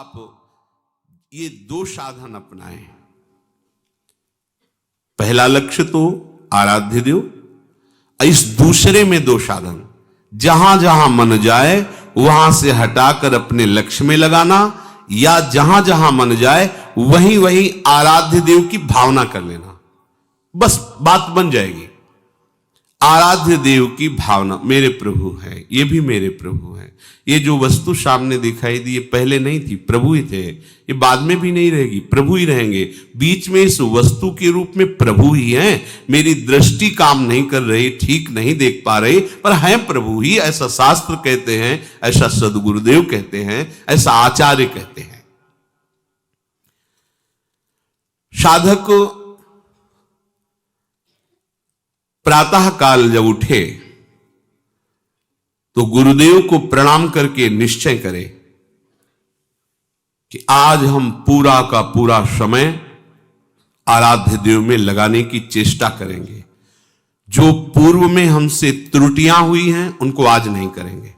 आप ये दो साधन अपनाएं। पहला लक्ष्य तो आराध्य देव, इस दूसरे में दो साधन, जहां जहां मन जाए वहां से हटाकर अपने लक्ष्य में लगाना, या जहां जहां मन जाए वहीं वहीं आराध्य देव की भावना कर लेना, बस बात बन जाएगी। आराध्य देव की भावना, मेरे प्रभु है, ये भी मेरे प्रभु है। ये जो वस्तु सामने दिखाई दी, ये पहले नहीं थी, प्रभु ही थे। ये बाद में भी नहीं रहेगी, प्रभु ही रहेंगे। बीच में इस वस्तु के रूप में प्रभु ही हैं। मेरी दृष्टि काम नहीं कर रही, ठीक नहीं देख पा रही, पर हैं प्रभु ही। ऐसा शास्त्र कहते हैं, ऐसा सदगुरुदेव कहते हैं, ऐसा आचार्य कहते हैं। साधक प्रातः काल जब उठे तो गुरुदेव को प्रणाम करके निश्चय करे कि आज हम पूरा का पूरा समय आराध्य देव में लगाने की चेष्टा करेंगे। जो पूर्व में हमसे त्रुटियां हुई हैं उनको आज नहीं करेंगे,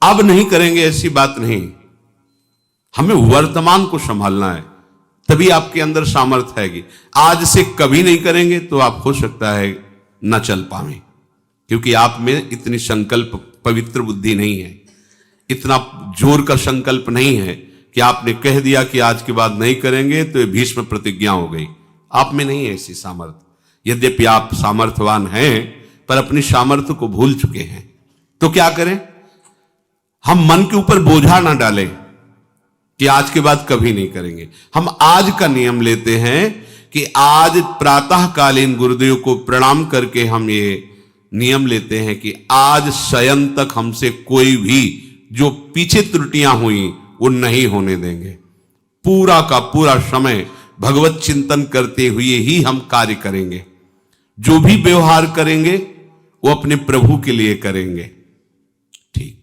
अब नहीं करेंगे, ऐसी बात नहीं। हमें वर्तमान को संभालना है, तभी आपके अंदर सामर्थ्य आएगी। आज से कभी नहीं करेंगे तो आप हो सकता है न चल पाए, क्योंकि आप में इतनी संकल्प पवित्र बुद्धि नहीं है, इतना जोर का संकल्प नहीं है कि आपने कह दिया कि आज के बाद नहीं करेंगे तो ये भीष्म प्रतिज्ञा हो गई। आप में नहीं है ऐसी सामर्थ्य। यद्यपि आप सामर्थ्यवान हैं, पर अपनी सामर्थ्य को भूल चुके हैं। तो क्या करें? हम मन के ऊपर बोझा ना डालें कि आज के बाद कभी नहीं करेंगे। हम आज का नियम लेते हैं कि आज प्रातःकालीन गुरुदेव को प्रणाम करके हम ये नियम लेते हैं कि आज शयन तक हमसे कोई भी जो पीछे त्रुटियां हुई वो नहीं होने देंगे। पूरा का पूरा समय भगवत चिंतन करते हुए ही हम कार्य करेंगे। जो भी व्यवहार करेंगे वो अपने प्रभु के लिए करेंगे। ठीक,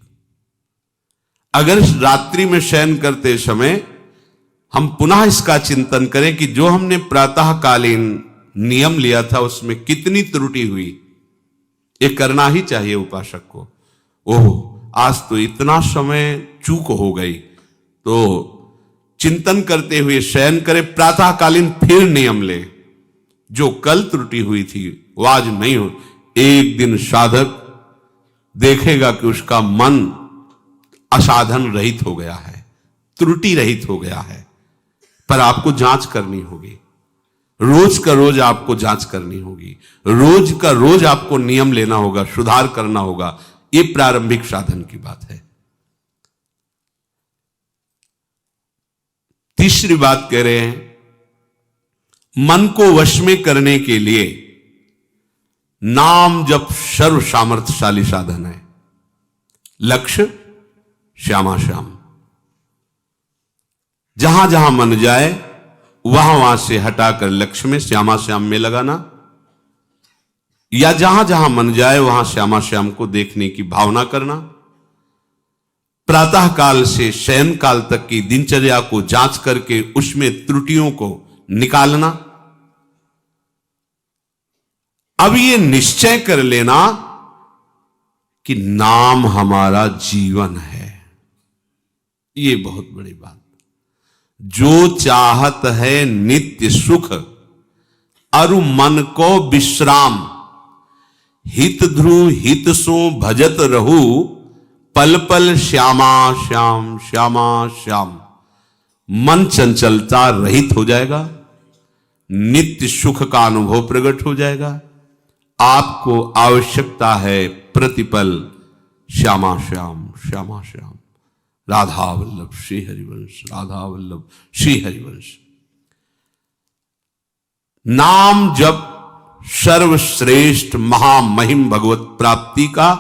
अगर रात्रि में शयन करते समय हम पुनः इसका चिंतन करें कि जो हमने प्रातःकालीन नियम लिया था उसमें कितनी त्रुटि हुई, ये करना ही चाहिए उपासक को। ओह, आज तो इतना समय चूक हो गई, तो चिंतन करते हुए शयन करें, प्रातःकालीन फिर नियम ले। जो कल त्रुटि हुई थी वो आज नहीं हो। एक दिन साधक देखेगा कि उसका मन असाधन रहित हो गया है, त्रुटि रहित हो गया है। पर आपको जांच करनी होगी, रोज का रोज आपको जांच करनी होगी, रोज का रोज आपको नियम लेना होगा, सुधार करना होगा। ये प्रारंभिक साधन की बात है। तीसरी बात कह रहे हैं, मन को वश में करने के लिए नाम जप सर्व सामर्थ्यशाली साधन है। लक्ष्य श्यामा श्याम, जहां जहां मन जाए वहां वहां से हटाकर लक्ष्य में श्यामा श्याम में लगाना, या जहां जहां मन जाए वहां श्यामा श्याम को देखने की भावना करना। प्रातः काल से शयन काल तक की दिनचर्या को जांच करके उसमें त्रुटियों को निकालना। अब ये निश्चय कर लेना कि नाम हमारा जीवन है। ये बहुत बड़ी बात। जो चाहत है नित्य सुख अरु मन को विश्राम, हित ध्रुव हित सो भजत रहू, पल पल श्यामा श्याम श्यामा श्याम। मन चंचलता रहित हो जाएगा, नित्य सुख का अनुभव प्रकट हो जाएगा। आपको आवश्यकता है प्रतिपल श्यामा श्याम श्यामा श्याम। राधा वल्लभ श्री हरिवंश, राधा वल्लभ श्री हरिवंश। नाम जप सर्वश्रेष्ठ महामहिम भगवत प्राप्ति का,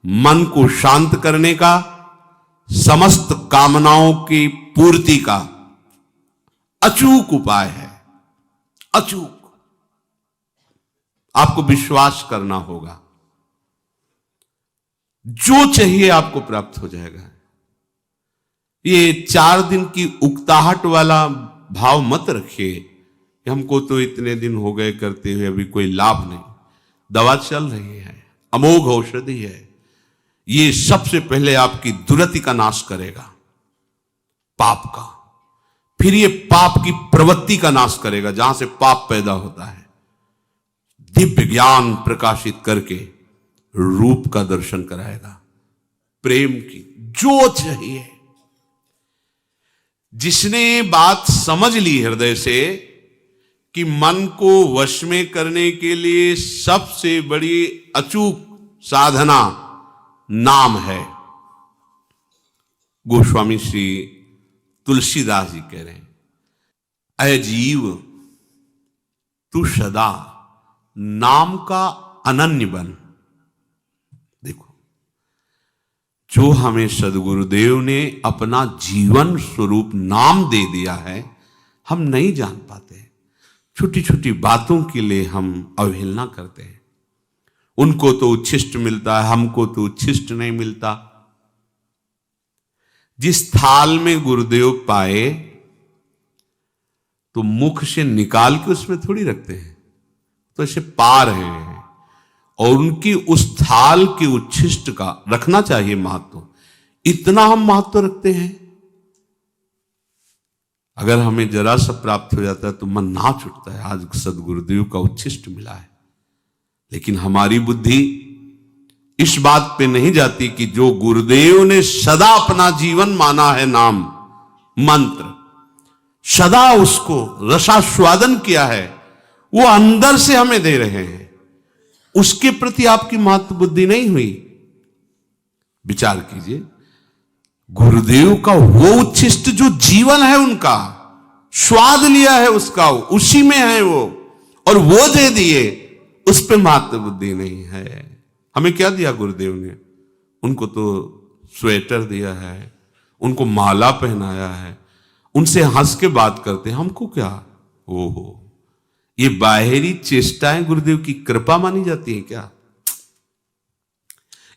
मन को शांत करने का, समस्त कामनाओं की पूर्ति का अचूक उपाय है। अचूक। आपको विश्वास करना होगा, जो चाहिए आपको प्राप्त हो जाएगा। ये 4 दिन की उकताहट वाला भाव मत रखिए, हमको तो इतने दिन हो गए करते हुए अभी कोई लाभ नहीं। दवा चल रही है, अमोघ औषधि है। ये सबसे पहले आपकी दुर्गति का नाश करेगा, पाप का। फिर ये पाप की प्रवृत्ति का नाश करेगा, जहां से पाप पैदा होता है। दिव्य ज्ञान प्रकाशित करके रूप का दर्शन कराएगा, प्रेम की जो चाहिए। जिसने बात समझ ली हृदय से कि मन को वश में करने के लिए सबसे बड़ी अचूक साधना नाम है। गोस्वामी श्री तुलसीदास जी कह रहे हैं, अय जीव तू सदा नाम का अनन्य बन। देखो, जो हमें सदगुरुदेव ने अपना जीवन स्वरूप नाम दे दिया है, हम नहीं जान पाते। छोटी छोटी बातों के लिए हम अवहेलना करते हैं। उनको तो उच्छिष्ट मिलता है, हमको तो उच्छिष्ट नहीं मिलता। जिस थाल में गुरुदेव पाए तो मुख से निकाल के उसमें थोड़ी रखते हैं, तो ऐसे पा रहे हैं। और उनकी उस थाल के उच्छिष्ट का रखना चाहिए महत्व। इतना हम महत्व रखते हैं। अगर हमें जरा सा प्राप्त हो जाता है तो मन नाच उठता है, आज सदगुरुदेव का उच्छिष्ट मिला है। लेकिन हमारी बुद्धि इस बात पे नहीं जाती कि जो गुरुदेव ने सदा अपना जीवन माना है, नाम मंत्र, सदा उसको रसास्वादन किया है, वो अंदर से हमें दे रहे हैं। उसके प्रति आपकी महत्व बुद्धि नहीं हुई। विचार कीजिए, गुरुदेव का वो उच्छिष्ट जो जीवन है, उनका स्वाद लिया है, उसका उसी में है वो, और वो दे दिए, उस पे महत्व बुद्धि नहीं है। हमें क्या दिया गुरुदेव ने? उनको तो स्वेटर दिया है, उनको माला पहनाया है, उनसे हंस के बात करते हैं। हमको क्या? ओहो, ये बाहरी चेष्टाएं गुरुदेव की कृपा मानी जाती है क्या?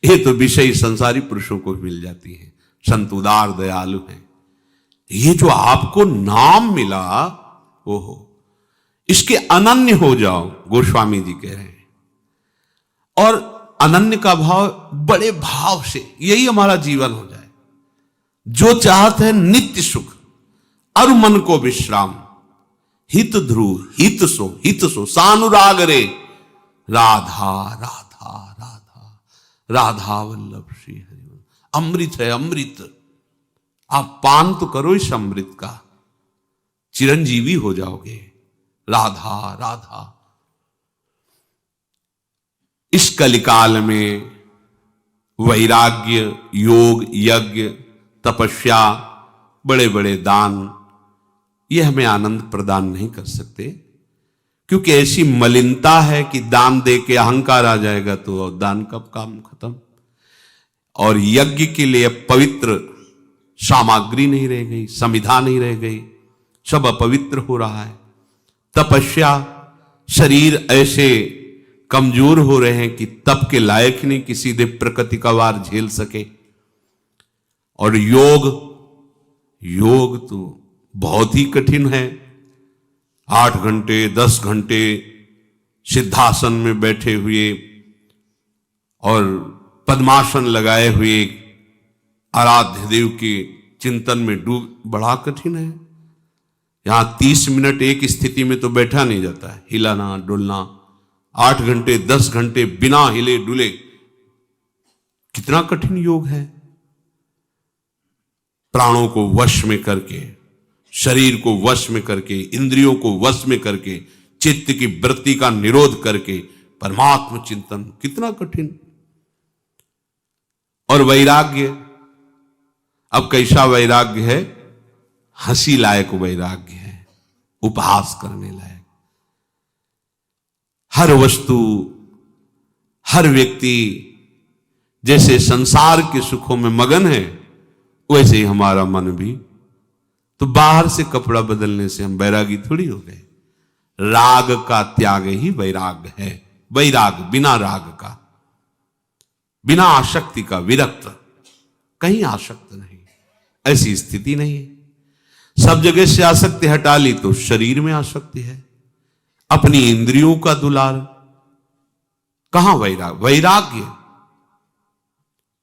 ये तो विषय संसारी पुरुषों को मिल जाती है। संत उदार दयालु हैं। ये जो आपको नाम मिला, ओहो, इसके अनन्य हो जाओ, गोस्वामी जी कह रहे हैं। और अनन्य का भाव बड़े भाव से, यही हमारा जीवन हो जाए। जो चाहते हैं नित्य सुख, अरु मन को विश्राम, हित ध्रुव हित सो सानुराग रे, राधा राधा राधा राधा वल्लभ श्री हरि। अमृत है अमृत, आप पान तो करो इस अमृत का, चिरंजीवी हो जाओगे। राधा राधा। इस कलिकाल में वैराग्य, योग, यज्ञ, तपस्या, बड़े बड़े दान, ये हमें आनंद प्रदान नहीं कर सकते, क्योंकि ऐसी मलिनता है कि दान दे के अहंकार आ जाएगा तो दान का काम खत्म। और यज्ञ के लिए पवित्र सामग्री नहीं रह गई, संविधा नहीं रह गई, सब अपवित्र हो रहा है। तपस्या, शरीर ऐसे कमजोर हो रहे हैं कि तप के लायक नहीं कि सीधे प्रकृति का वार झेल सके। और योग तो बहुत ही कठिन है। 8 घंटे 10 घंटे सिद्धासन में बैठे हुए और पद्मासन लगाए हुए आराध्य देव के चिंतन में डूब, बड़ा कठिन है। यहां 30 मिनट एक स्थिति में तो बैठा नहीं जाता है, हिलाना डुलना। 8 घंटे 10 घंटे बिना हिले डुले, कितना कठिन योग है। प्राणों को वश में करके, शरीर को वश में करके, इंद्रियों को वश में करके, चित्त की वृत्ति का निरोध करके परमात्म चिंतन, कितना कठिन। और वैराग्य, अब कैसा वैराग्य है? हंसी लायक वैराग्य है, उपहास करने लायक। हर वस्तु, हर व्यक्ति जैसे संसार के सुखों में मगन है, वैसे ही हमारा मन भी। तो बाहर से कपड़ा बदलने से हम वैरागी थोड़ी हो गए। राग का त्याग ही वैराग है। वैराग बिना राग का, बिना आसक्ति का, विरक्त, कहीं आसक्त नहीं, ऐसी स्थिति नहीं है। सब जगह से आसक्ति हटा ली तो शरीर में आसक्ति है, अपनी इंद्रियों का दुलार। कहां वैराग? वैराग्य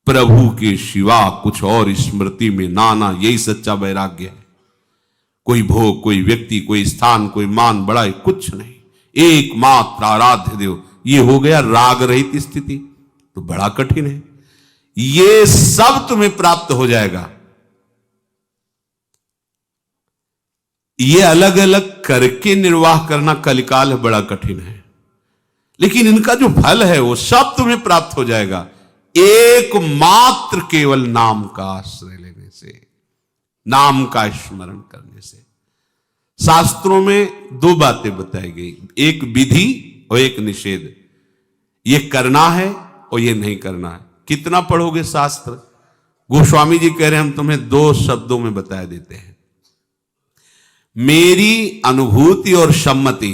प्रभु के सिवा कुछ और स्मृति में नाना, यही सच्चा वैराग्य है। कोई भोग, कोई व्यक्ति, कोई स्थान, कोई मान बड़ाई, कुछ नहीं, एकमात्र आराध्य देव। ये हो गया राग रहित स्थिति। तो बड़ा कठिन है, ये सब तुम्हें प्राप्त हो जाएगा। ये अलग अलग करके निर्वाह करना कलिकाल है, बड़ा कठिन है, लेकिन इनका जो फल है वो सब तुम्हें प्राप्त हो जाएगा, एकमात्र केवल नाम का आश्रय लेने से, नाम का स्मरण करने से। शास्त्रों में दो बातें बताई गई, एक विधि और एक निषेध। ये करना है और ये नहीं करना है। कितना पढ़ोगे शास्त्र? गोस्वामी जी कह रहे हैं हम तुम्हें दो शब्दों में बता देते हैं। मेरी अनुभूति और सम्मति,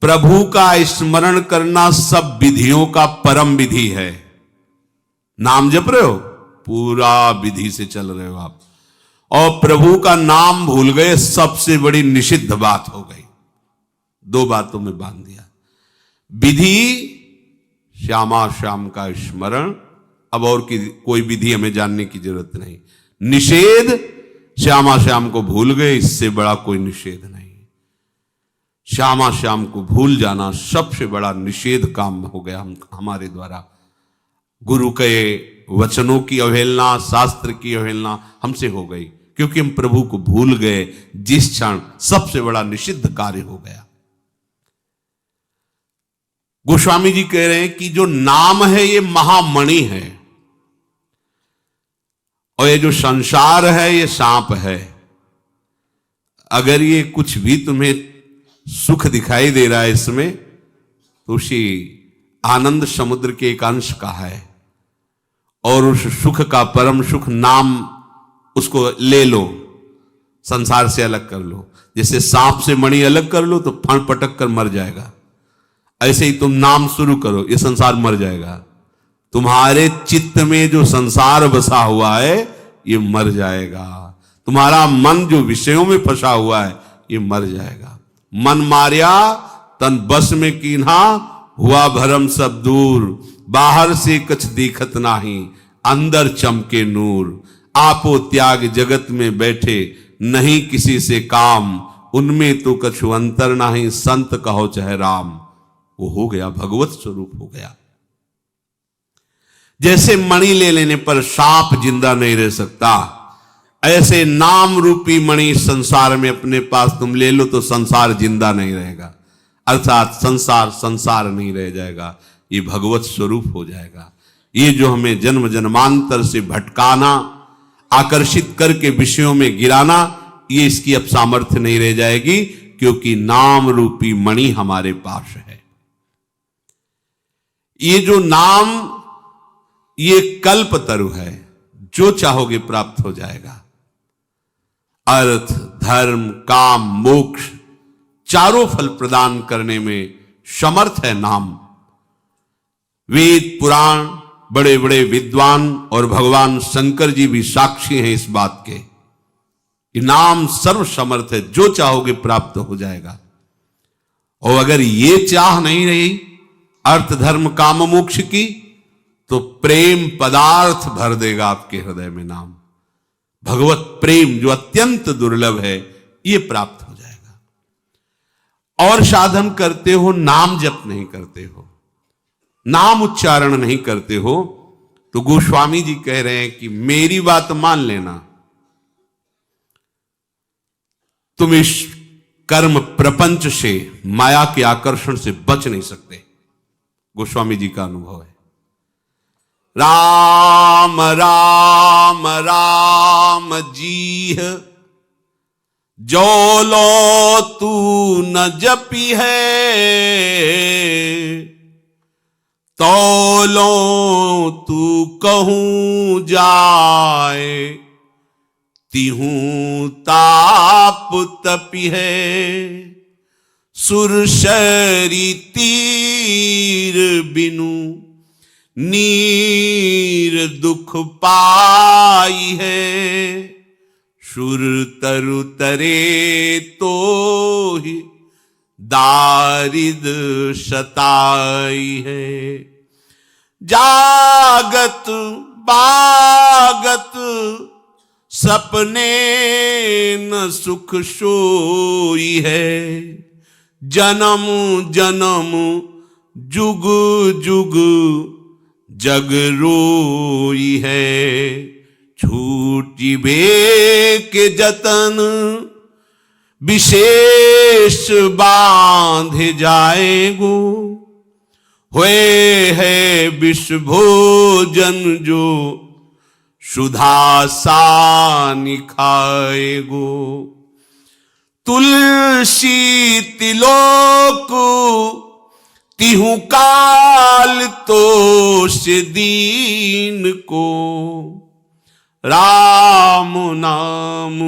प्रभु का स्मरण करना सब विधियों का परम विधि है। नाम जप रहे हो, पूरा विधि से चल रहे हो आप, और प्रभु का नाम भूल गए, सबसे बड़ी निषिद्ध बात हो गई। दो बातों में बांध दिया। विधि श्यामा श्याम का स्मरण, अब और कोई विधि हमें जानने की जरूरत नहीं। निषेध, श्यामा श्याम को भूल गए, इससे बड़ा कोई निषेध नहीं। श्यामा श्याम को भूल जाना सबसे बड़ा निषेध काम हो गया हमारे द्वारा। गुरु के वचनों की अवहेलना, शास्त्र की अवहेलना हमसे हो गई, क्योंकि हम प्रभु को भूल गए। जिस क्षण सबसे बड़ा निषिद्ध कार्य हो गया। गोस्वामी जी कह रहे हैं कि जो नाम है ये महामणि है, और ये जो संसार है ये सांप है। अगर ये कुछ भी तुम्हें सुख दिखाई दे रहा है इसमें, तो उसी आनंद समुद्र के एक अंश का है, और उस सुख का परम सुख नाम, उसको ले लो, संसार से अलग कर लो। जैसे सांप से मणि अलग कर लो तो फण पटक कर मर जाएगा, ऐसे ही तुम नाम शुरू करो, ये संसार मर जाएगा। तुम्हारे चित्त में जो संसार बसा हुआ है ये मर जाएगा। तुम्हारा मन जो विषयों में फंसा हुआ है ये मर जाएगा। मन मारिया तन बस में कीन्हा, हुआ भरम सब दूर। बाहर से कछ दिखत नाही, अंदर चमके नूर। आपो त्याग जगत में बैठे, नहीं किसी से काम। उनमें तो कछु अंतर नाही, संत कहो चाहे राम। वो हो गया, भगवत स्वरूप हो गया। जैसे मणि ले लेने पर सांप जिंदा नहीं रह सकता, ऐसे नाम रूपी मणि संसार में अपने पास तुम ले लो तो संसार जिंदा नहीं रहेगा, अर्थात संसार संसार नहीं रह जाएगा, ये भगवत स्वरूप हो जाएगा। ये जो हमें जन्म जन्मांतर से भटकाना, आकर्षित करके विषयों में गिराना, ये इसकी अब सामर्थ्य नहीं रह जाएगी, क्योंकि नाम रूपी मणि हमारे पास है। ये जो नाम, ये कल्प तरु है, जो चाहोगे प्राप्त हो जाएगा। अर्थ, धर्म, काम, मोक्ष, चारों फल प्रदान करने में समर्थ है नाम। वेद पुराण, बड़े बड़े विद्वान और भगवान शंकर जी भी साक्षी हैं इस बात के। ये नाम सर्व समर्थ है, जो चाहोगे प्राप्त हो जाएगा। और अगर ये चाह नहीं रही अर्थ, धर्म, काम, मोक्ष की, तो प्रेम पदार्थ भर देगा आपके हृदय में नाम। भगवत प्रेम जो अत्यंत दुर्लभ है, ये प्राप्त हो जाएगा। और साधन करते हो, नाम जप नहीं करते हो, नाम उच्चारण नहीं करते हो, तो गोस्वामी जी कह रहे हैं कि मेरी बात मान लेना, तुम इस कर्म प्रपंच से, माया के आकर्षण से बच नहीं सकते। गोस्वामी जी का अनुभव है। राम राम राम जीह, जो लो तू न जपी है, तो लो तू कहूं जाए, तिहूं ताप तपी है। सुरसरी तीर बिनु नीर दुख पाई है। सुर तरु तरे तो ही दारिद सताई है। जागत बागत सपने न सुख सोई है, जन्म जन्म जुग जुग जग रोई है। छूटी बे के जतन विशेष बांध जाएगो, हुए है विष भोजन जो सुधा सानि खाएगो। तुलसी तिलोक तिहु काल तो से दीन को, राम नाम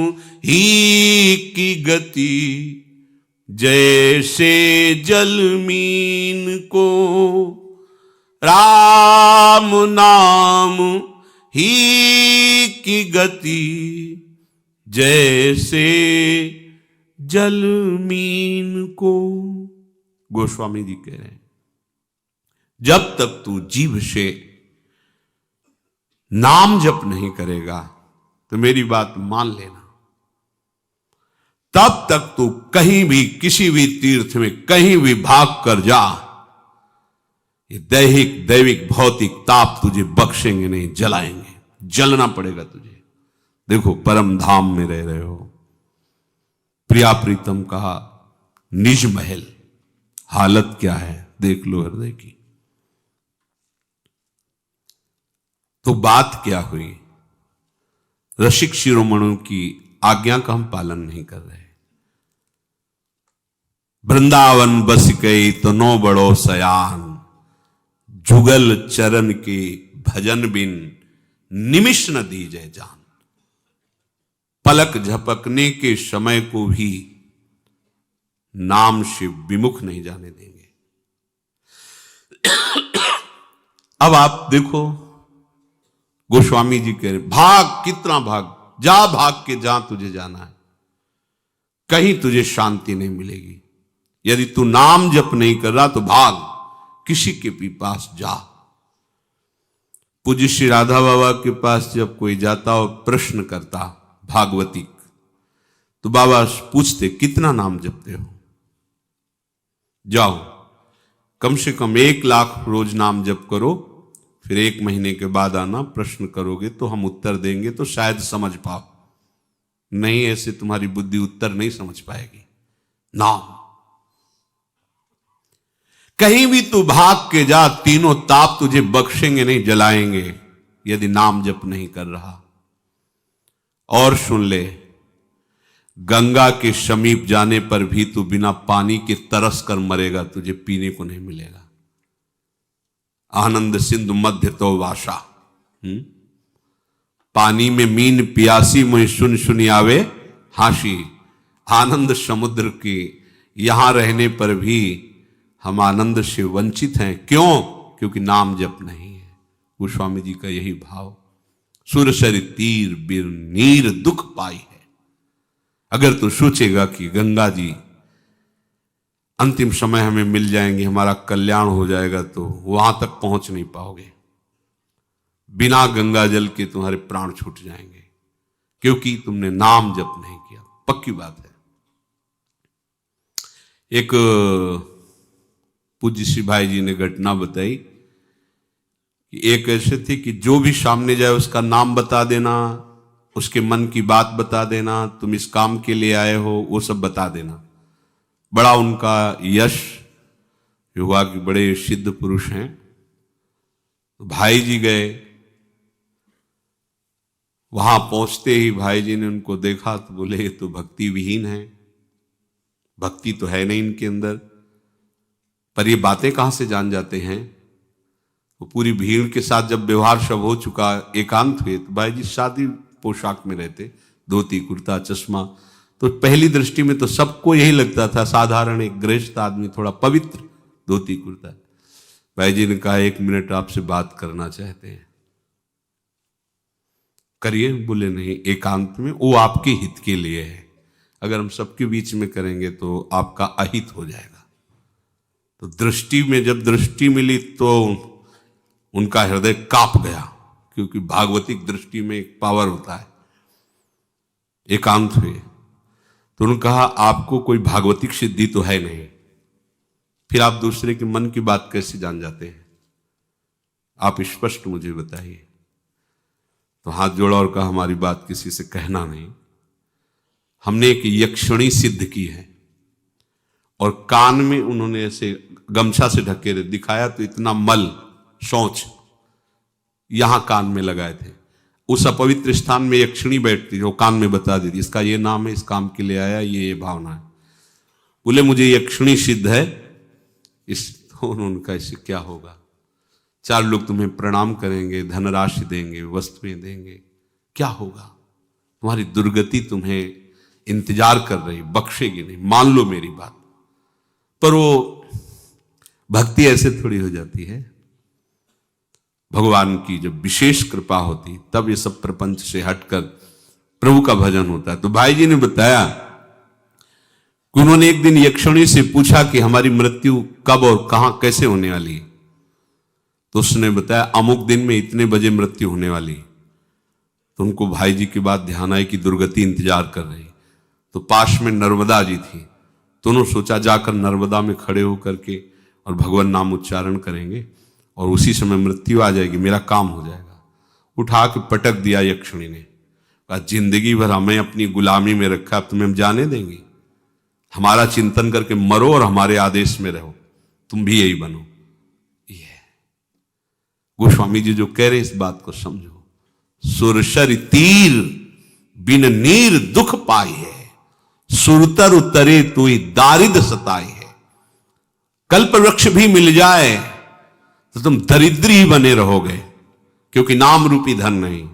ही की गति जैसे जलमीन को। राम नाम ही की गति जैसे जलमीन को। गोस्वामी जी कह रहे हैं, जब तक तू जीभ से नाम जप नहीं करेगा तो मेरी बात मान लेना, तब तक तू कहीं भी किसी भी तीर्थ में कहीं भी भाग कर जा, ये दैहिक दैविक भौतिक ताप तुझे बख्शेंगे नहीं, जलाएंगे, जलना पड़ेगा तुझे। देखो परम धाम में रह रहे हो, प्रिया प्रीतम कहा निज महल, हालत क्या है देख लो हृदय की। तो बात क्या हुई, रसिक शिरोमणों की आज्ञा का हम पालन नहीं कर रहे। वृंदावन बस गई तो नो बड़ो सयान, जुगल चरण के भजन बिन निमिष न दीजे जान। पलक झपकने के समय को भी नाम से विमुख नहीं जाने देंगे। अब आप देखो गोस्वामी जी कह रहे भाग, कितना भाग, जा भाग के जहां तुझे जाना है, कहीं तुझे शांति नहीं मिलेगी। यदि तू नाम जप नहीं कर रहा तो भाग, किसी के भी पास जा। पूज्य श्री राधा बाबा के पास जब कोई जाता और प्रश्न करता भागवतिक, तो बाबा पूछते कितना नाम जपते हो, जाओ कम से कम 1 लाख रोज नाम जप करो, फिर 1 महीने के बाद आना, प्रश्न करोगे तो हम उत्तर देंगे तो शायद समझ पाओ, नहीं ऐसे तुम्हारी बुद्धि उत्तर नहीं समझ पाएगी। नाम कहीं भी तू भाग के जा, तीनों ताप तुझे बख्शेंगे नहीं, जलाएंगे, यदि नाम जप नहीं कर रहा। और सुन ले, गंगा के समीप जाने पर भी तू बिना पानी के तरस कर मरेगा, तुझे पीने को नहीं मिलेगा। आनंद सिंधु मध्य तो वासा, पानी में मीन पियासी मुझे सुन सुनी आवे हाशी। आनंद समुद्र के यहां रहने पर भी हम आनंद से वंचित हैं, क्यों? क्योंकि नाम जप नहीं है। गोस्वामी जी का यही भाव, सुरसरि तीर बिर नीर दुख पाई है। अगर तू सोचेगा कि गंगा जी अंतिम समय हमें मिल जाएंगे, हमारा कल्याण हो जाएगा, तो वहां तक पहुंच नहीं पाओगे। बिना गंगा जल के तुम्हारे प्राण छूट जाएंगे, क्योंकि तुमने नाम जप नहीं किया। पक्की बात है। एक पूज्य श्री भाई जी ने घटना बताई कि एक ऐसे थे कि जो भी सामने जाए उसका नाम बता देना, उसके मन की बात बता देना, तुम इस काम के लिए आए हो वो सब बता देना। बड़ा उनका यश हुआ कि बड़े सिद्ध पुरुष हैं। तो भाई जी गए, वहां पहुंचते ही भाई जी ने उनको देखा तो बोले ये तो भक्ति विहीन है, भक्ति तो है नहीं इनके अंदर, पर ये बातें कहां से जान जाते हैं। वो पूरी भीड़ के साथ जब व्यवहार सब हो चुका, एकांत हुए, तो भाई जी शादी पोशाक में रहते, धोती कुर्ता चश्मा। तो पहली दृष्टि में तो सबको यही लगता था साधारण एक गृहस्थ आदमी, थोड़ा पवित्र धोती कुर्ता। भाई जी ने कहा 1 मिनट आपसे बात करना चाहते हैं। करिए। बोले नहीं, एकांत में, वो आपके हित के लिए है, अगर हम सबके बीच में करेंगे तो आपका अहित हो जाएगा। तो दृष्टि में जब दृष्टि मिली तो उनका हृदय कांप गया, क्योंकि भागवतिक दृष्टि में एक पावर होता है। एकांत हुए तो उन्होंने कहा, आपको कोई भागवतिक सिद्धि तो है नहीं, फिर आप दूसरे के मन की बात कैसे जान जाते हैं? आप स्पष्ट मुझे बताइए। तो हाथ जोड़ा और कहा, हमारी बात किसी से कहना नहीं। हमने एक यक्षिणी सिद्ध की है, और कान में उन्होंने ऐसे गमछा से ढके दिखाया, तो इतना मल शौच यहां कान में लगाए थे। उस अपवित्र स्थान में यक्षिणी बैठती, जो कान में बता देती, इसका ये नाम है, इस काम के लिए आया, ये भावना है। बोले मुझे यक्षिणी सिद्ध है। इस तो उन्होंने कहा, इससे क्या होगा? 4 लोग तुम्हें प्रणाम करेंगे, धनराशि देंगे, वस्तुएं देंगे, क्या होगा? तुम्हारी दुर्गति तुम्हें इंतजार कर रही, बख्शेगी नहीं, मान लो मेरी बात। पर वो भक्ति ऐसे थोड़ी हो जाती है। भगवान की जब विशेष कृपा होती, तब ये सब प्रपंच से हटकर प्रभु का भजन होता है। तो भाई जी ने बताया कि उन्होंने एक दिन यक्षिणी से पूछा कि हमारी मृत्यु कब और कहां कैसे होने वाली है। तो उसने बताया, अमुक दिन में इतने बजे मृत्यु होने वाली। तो उनको भाई जी की बात ध्यान आई कि दुर्गति इंतजार कर रही। तो पास में नर्मदा जी थी, तो उन्होंने सोचा जाकर नर्मदा में खड़े होकर के और भगवान नाम उच्चारण करेंगे, और उसी समय मृत्यु आ जाएगी, मेरा काम हो जाएगा। उठा के पटक दिया यक्षिणी ने, कहा, जिंदगी भर हमें अपनी गुलामी में रखा, अब तुम्हें हम जाने देंगे? हमारा चिंतन करके मरो और हमारे आदेश में रहो, तुम भी यही बनो। ये गोस्वामी जी जो कह रहे, इस बात को समझो। सुरसर तीर बिन नीर दुख पाई है, सुरतर उतरे तुई दारिद सताई है। कल्प वृक्ष भी मिल जाए तो तुम दरिद्र ही बने रहोगे, क्योंकि नाम रूपी धन नहीं।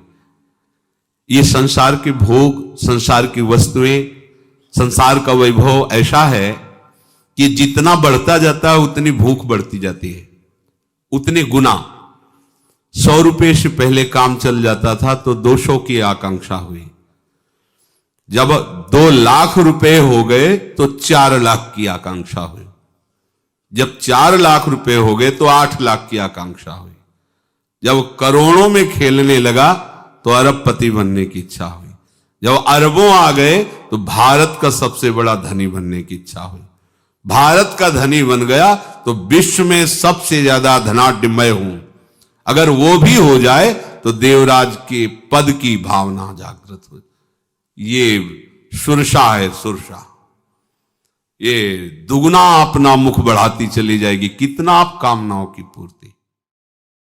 ये संसार के भोग, संसार की वस्तुएं, संसार का वैभव ऐसा है कि जितना बढ़ता जाता है उतनी भूख बढ़ती जाती है, उतने गुना। 100 रुपये से पहले काम चल जाता था तो 200 की आकांक्षा हुई। जब 2 लाख रुपए हो गए तो 4 लाख की आकांक्षा हुई। जब 4 लाख रुपए हो गए तो 8 लाख की आकांक्षा हुई। जब करोड़ों में खेलने लगा तो अरबपति बनने की इच्छा हुई। जब अरबों आ गए तो भारत का सबसे बड़ा धनी बनने की इच्छा हुई। भारत का धनी बन गया तो विश्व में सबसे ज्यादा धनाढ्य मैं हूं, अगर वो भी हो जाए तो देवराज के पद की भावना जागृत हो। ये सुरसा है, सुरसा। ये दुगना अपना मुख बढ़ाती चली जाएगी, कितना आप कामनाओं की पूर्ति।